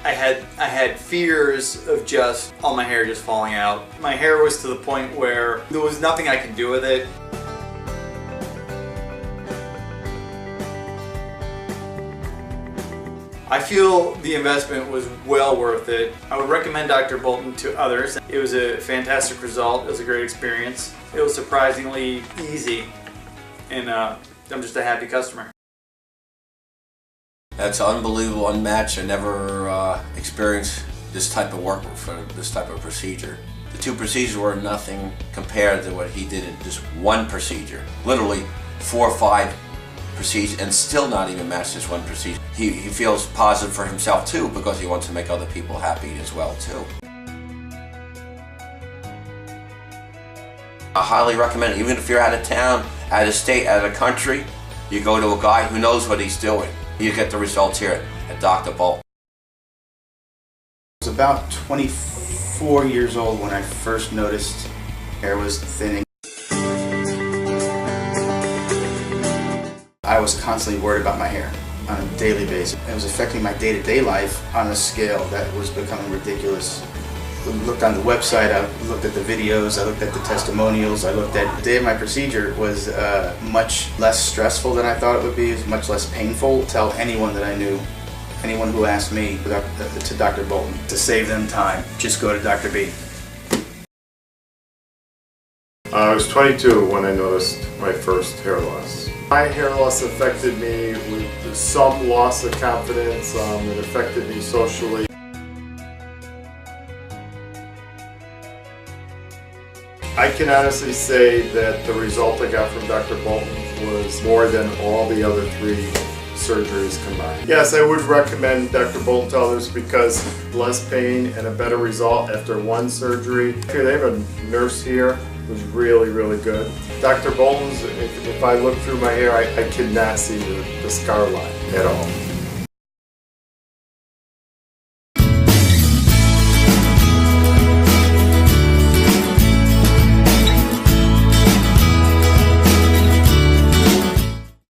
I had fears of just all my hair just falling out. My hair was to the point where there was nothing I could do with it. I feel the investment was well worth it. I would recommend Dr. Bolton to others. It was a fantastic result. It was a great experience. It was surprisingly easy, and I'm just a happy customer. That's unbelievable, unmatched. I never experienced this type of work for this type of procedure. The two procedures were nothing compared to what he did in just one procedure. Literally 4 or 5 procedures, and still not even match this one procedure. He feels positive for himself too, because he wants to make other people happy as well too. I highly recommend it. Even if you're out of town, out of state, out of country, you go to a guy who knows what he's doing. You get the results here at Dr. Bolton. I was about 24 years old when I first noticed hair was thinning. I was constantly worried about my hair on a daily basis. It was affecting my day-to-day life on a scale that was becoming ridiculous. I looked on the website, I looked at the videos, I looked at the testimonials, I looked at the day of my procedure was much less stressful than I thought it would be. It was much less painful. Tell anyone that I knew, anyone who asked me to Dr. Bolton, to save them time, just go to Dr. B. I was 22 when I noticed my first hair loss. My hair loss affected me with some loss of confidence. It affected me socially. I can honestly say that the result I got from Dr. Bolton was more than all the other 3 surgeries combined. Yes, I would recommend Dr. Bolton to others because less pain and a better result after one surgery. They have a nurse here who's really, really good. Dr. Bolton's, if I look through my hair, I could not see the scar line at all.